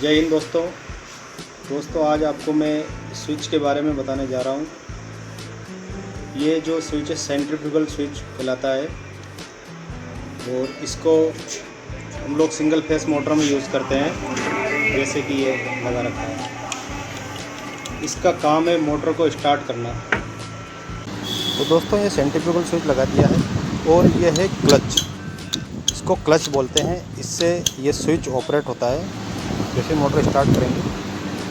जय हिंद दोस्तों आज आपको मैं स्विच के बारे में बताने जा रहा हूँ। ये जो स्विच है सेंट्रीफ्यूगल स्विच कहलाता है और इसको हम लोग सिंगल फेस मोटर में यूज़ करते हैं, जैसे कि ये लगा रखा है। इसका काम है मोटर को स्टार्ट करना। तो दोस्तों ये सेंट्रीफ्यूगल स्विच लगा दिया है और ये है क्लच, इसको क्लच बोलते हैं। इससे ये स्विच ऑपरेट होता है। जैसे मोटर स्टार्ट करेंगे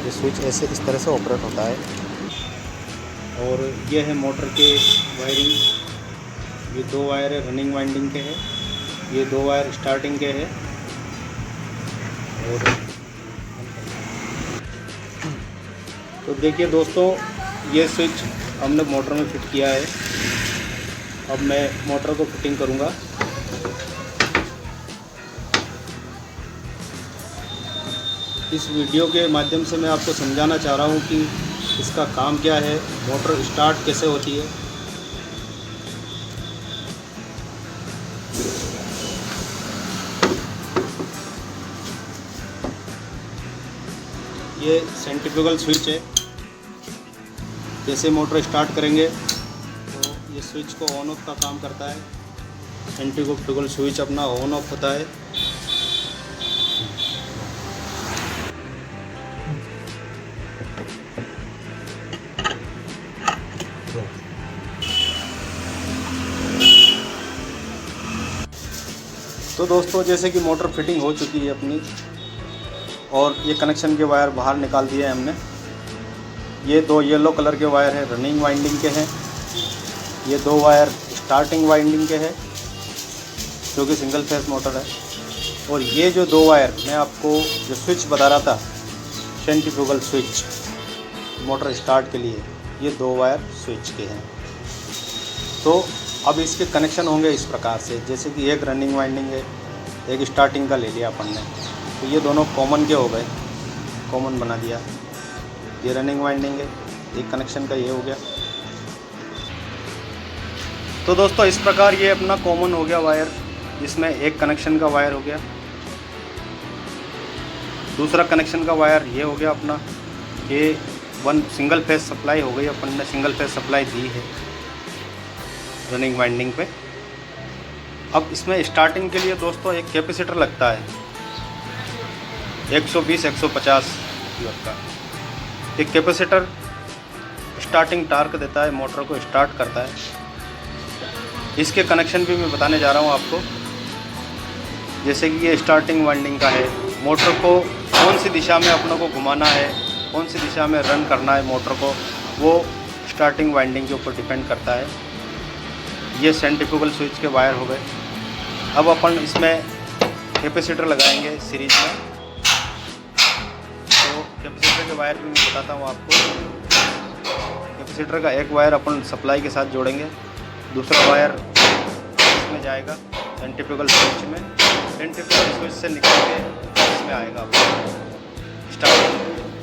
ये स्विच ऐसे इस तरह से ऑपरेट होता है। और ये है मोटर के वायरिंग। ये 2 वायर है रनिंग वाइंडिंग के हैं, ये 2 वायर स्टार्टिंग के हैं। और तो देखिए दोस्तों, ये स्विच हमने मोटर में फिट किया है। अब मैं मोटर को फिटिंग करूँगा। इस वीडियो के माध्यम से मैं आपको समझाना चाह रहा हूँ कि इसका काम क्या है, मोटर स्टार्ट कैसे होती है। ये सेंट्रीफ्यूगल स्विच है। जैसे मोटर स्टार्ट करेंगे तो ये स्विच को ऑन ऑफ का काम करता है। सेंट्रीफ्यूगल स्विच अपना ऑन ऑफ होता है। तो दोस्तों जैसे कि मोटर फिटिंग हो चुकी है अपनी, और ये कनेक्शन के वायर बाहर निकाल दिए हैं हमने। ये 2 येलो कलर के वायर हैं, रनिंग वाइंडिंग के हैं। ये 2 वायर स्टार्टिंग वाइंडिंग के हैं, जो कि सिंगल फेस मोटर है। और ये जो 2 वायर मैं आपको जो स्विच बता रहा था, सेंट्रीफ्यूगल स्विच मोटर स्टार्ट के लिए, ये 2 वायर स्विच के हैं। तो अब इसके कनेक्शन होंगे इस प्रकार से, जैसे कि एक रनिंग वाइंडिंग है, एक स्टार्टिंग का ले लिया अपन ने, तो ये दोनों कॉमन के हो गए, कॉमन बना दिया। ये रनिंग वाइंडिंग है, एक कनेक्शन का ये हो गया। तो दोस्तों इस प्रकार ये अपना कॉमन हो गया वायर, जिसमें एक कनेक्शन का वायर हो गया। दूसरा कनेक्शन का वायर ये हो गया अपना, ये 1 सिंगल फेस सप्लाई हो गई। अपन ने सिंगल फेस सप्लाई दी है रनिंग वाइंडिंग पे। अब इसमें स्टार्टिंग के लिए दोस्तों एक कैपेसिटर लगता है, 120-150 वोल्ट का। एक कैपेसिटर स्टार्टिंग टार्क देता है, मोटर को स्टार्ट करता है। इसके कनेक्शन भी मैं बताने जा रहा हूँ आपको। जैसे कि ये स्टार्टिंग वाइंडिंग का है, मोटर को कौन सी दिशा में अपनों को घुमाना है, कौन सी दिशा में रन करना है मोटर को, वो स्टार्टिंग वाइंडिंग के ऊपर डिपेंड करता है। ये सेंट्रीफ्यूगल स्विच के वायर हो गए। अब अपन इसमें कैपेसिटर लगाएंगे सीरीज में। तो कैपेसिटर के वायर भी मैं बताता हूँ आपको। कैपेसिटर का एक वायर अपन सप्लाई के साथ जोड़ेंगे, दूसरा वायर इसमें जाएगा सेंट्रीफ्यूगल स्विच में। सेंट्रीफ्यूगल स्विच से निकल के इसमें आएगा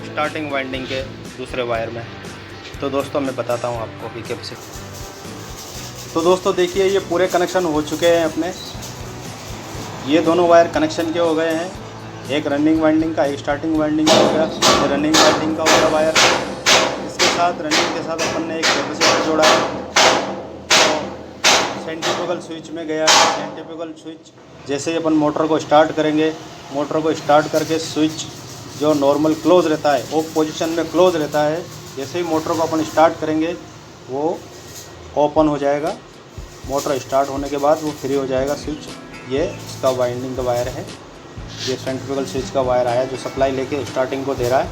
स्टार्टिंग वाइंडिंग के दूसरे वायर में। तो दोस्तों मैं बताता हूँ आपको कि कैपेसिटर। तो दोस्तों देखिए, ये पूरे कनेक्शन हो चुके हैं अपने। ये दोनों वायर कनेक्शन के हो गए हैं, एक रनिंग वाइंडिंग का, एक स्टार्टिंग वाइंडिंग का हो गया। ये रनिंग वाइंडिंग का हो गया वायर। इसके साथ रनिंग के साथ अपन ने एक कैपेसिटर जोड़ा है, तो सेंट्रीफ्यूगल स्विच में गया। सेंट्रीफ्यूगल स्विच जैसे ही अपन मोटर को स्टार्ट करेंगे, मोटर को स्टार्ट करके स्विच जो नॉर्मल क्लोज रहता है, ऑफ पोजीशन में क्लोज रहता है। जैसे ही मोटर को अपन स्टार्ट करेंगे वो ओपन हो जाएगा। मोटर स्टार्ट होने के बाद वो फ्री हो जाएगा स्विच। ये इसका वाइंडिंग का वायर है। ये सेंट्रीफ्यूगल स्विच का वायर आया जो सप्लाई लेके स्टार्टिंग को दे रहा है।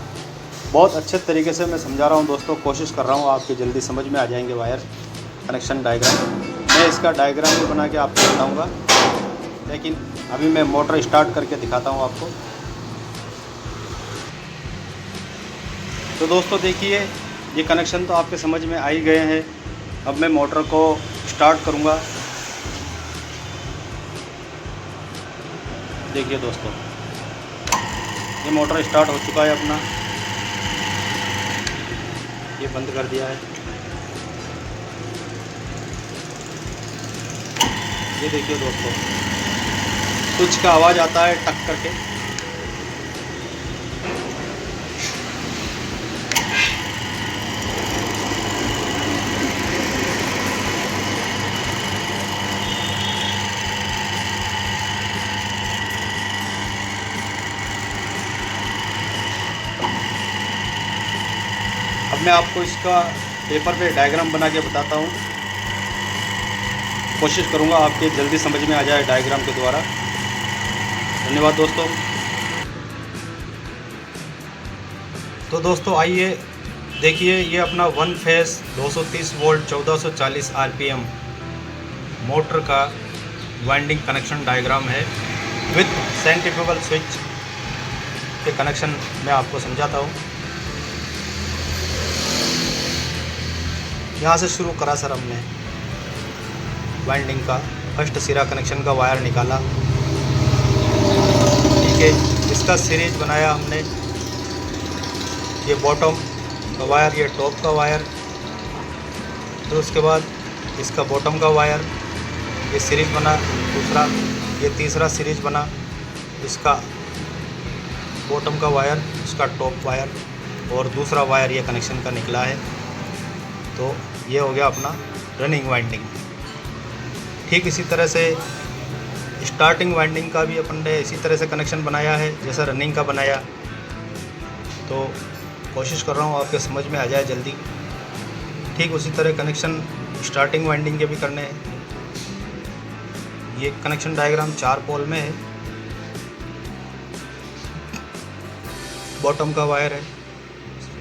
बहुत अच्छे तरीके से मैं समझा रहा हूँ दोस्तों, कोशिश कर रहा हूँ आपके जल्दी समझ में आ जाएंगे वायर कनेक्शन डायग्राम। मैं इसका डायग्राम भी बना के आपको बताऊँगा, लेकिन अभी मैं मोटर स्टार्ट करके दिखाता हूँ आपको। तो दोस्तों देखिए, ये कनेक्शन तो आपके समझ में आ ही गए हैं। अब मैं मोटर को स्टार्ट करूँगा। देखिए दोस्तों, ये मोटर स्टार्ट हो चुका है अपना। ये बंद कर दिया है। ये देखिए दोस्तों, स्विच का आवाज़ आता है टक करके। मैं आपको इसका पेपर पे डायग्राम बना के बताता हूँ। कोशिश करूँगा आपके जल्दी समझ में आ जाए डायग्राम के द्वारा। धन्यवाद दोस्तों। तो दोस्तों आइए देखिए, ये अपना one face 230 volt 1440 RPM motor का वाइंडिंग कनेक्शन डायग्राम है विद सेंट्रीफ्यूगल स्विच के कनेक्शन मैं आपको समझाता हूँ। यहाँ से शुरू करा सर हमने वाइंडिंग का, फर्स्ट सिरा कनेक्शन का वायर निकाला, ठीक है। इसका सीरीज बनाया हमने, ये बॉटम का वायर, ये टॉप का वायर। तो उसके बाद इसका बॉटम का वायर, ये सीरीज बना दूसरा, ये तीसरा सीरीज बना, इसका बॉटम का वायर, इसका टॉप वायर और दूसरा वायर ये कनेक्शन का निकला है। तो ये हो गया अपना रनिंग वाइंडिंग। ठीक इसी तरह से स्टार्टिंग वाइंडिंग का भी अपन ने इसी तरह से कनेक्शन बनाया है जैसा रनिंग का बनाया। तो कोशिश कर रहा हूँ आपके समझ में आ जाए जल्दी। ठीक उसी तरह कनेक्शन स्टार्टिंग वाइंडिंग के भी करने हैं। ये कनेक्शन डायग्राम 4 पोल में है। बॉटम का वायर है,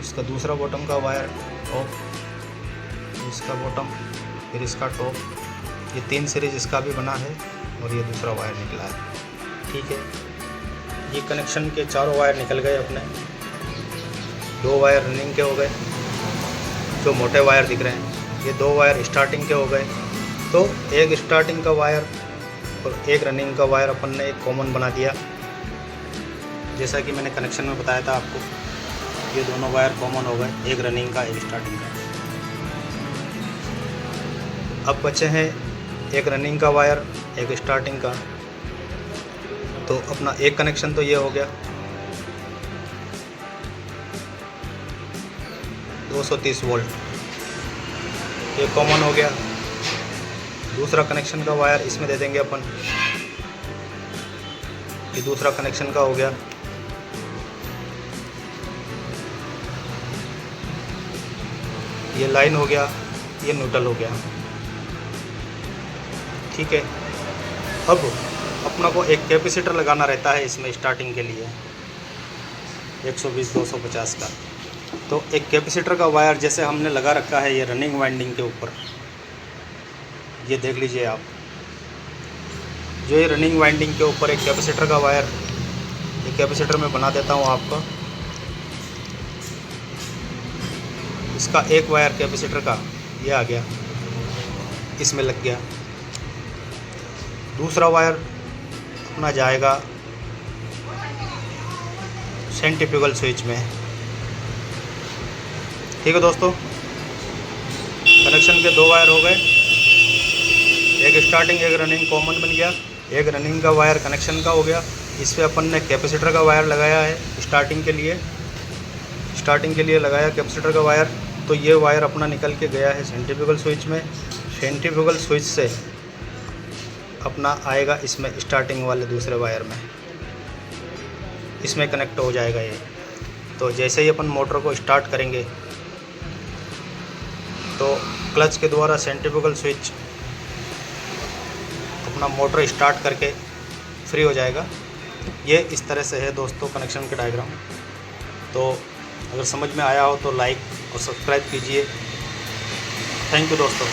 इसका दूसरा बॉटम का वायर टॉप, इसका बॉटम, फिर इसका टॉप, ये 3 सीरीज इसका भी बना है और ये दूसरा वायर निकला है, ठीक है। ये कनेक्शन के चारों वायर निकल गए अपने। 2 वायर रनिंग के हो गए जो मोटे वायर दिख रहे हैं, ये 2 वायर स्टार्टिंग के हो गए। तो एक स्टार्टिंग का वायर और एक रनिंग का वायर अपन ने एक कॉमन बना दिया, जैसा कि मैंने कनेक्शन में बताया था आपको। ये दोनों वायर कॉमन हो गए, एक रनिंग का एक स्टार्टिंग का। अब बचे हैं एक रनिंग का वायर एक स्टार्टिंग का। तो अपना एक कनेक्शन तो ये हो गया 230 वोल्ट, ये कॉमन हो गया। दूसरा कनेक्शन का वायर इसमें दे देंगे अपन, ये दूसरा कनेक्शन का हो गया। ये लाइन हो गया, ये न्यूट्रल हो गया, ठीक है। अब अपना को एक कैपेसिटर लगाना रहता है इसमें स्टार्टिंग के लिए 120-250 का। तो एक कैपेसिटर का वायर जैसे हमने लगा रखा है ये रनिंग वाइंडिंग के ऊपर, ये देख लीजिए आप, जो ये रनिंग वाइंडिंग के ऊपर एक कैपेसिटर का वायर, ये कैपेसिटर में बना देता हूँ आपका। इसका एक वायर कैपेसिटर का ये आ गया, इसमें लग गया। दूसरा वायर अपना जाएगा सेंट्रीफ्यूगल स्विच में, ठीक है दोस्तों। कनेक्शन के 2 वायर हो गए, एक स्टार्टिंग एक रनिंग कॉमन बन गया। एक रनिंग का वायर कनेक्शन का हो गया, इस पर अपन ने कैपेसिटर का वायर लगाया है स्टार्टिंग के लिए लगाया कैपेसिटर का वायर। तो ये वायर अपना निकल के गया है सेंट्रीफ्यूगल स्विच में। सेंट्रीफ्यूगल स्विच से अपना आएगा इसमें स्टार्टिंग वाले दूसरे वायर में, इसमें कनेक्ट हो जाएगा ये। तो जैसे ही अपन मोटर को स्टार्ट करेंगे तो क्लच के द्वारा सेंट्रीफ्यूगल स्विच अपना मोटर स्टार्ट करके फ्री हो जाएगा। ये इस तरह से है दोस्तों कनेक्शन के डायग्राम। तो अगर समझ में आया हो तो लाइक और सब्सक्राइब कीजिए। थैंक यू दोस्तों।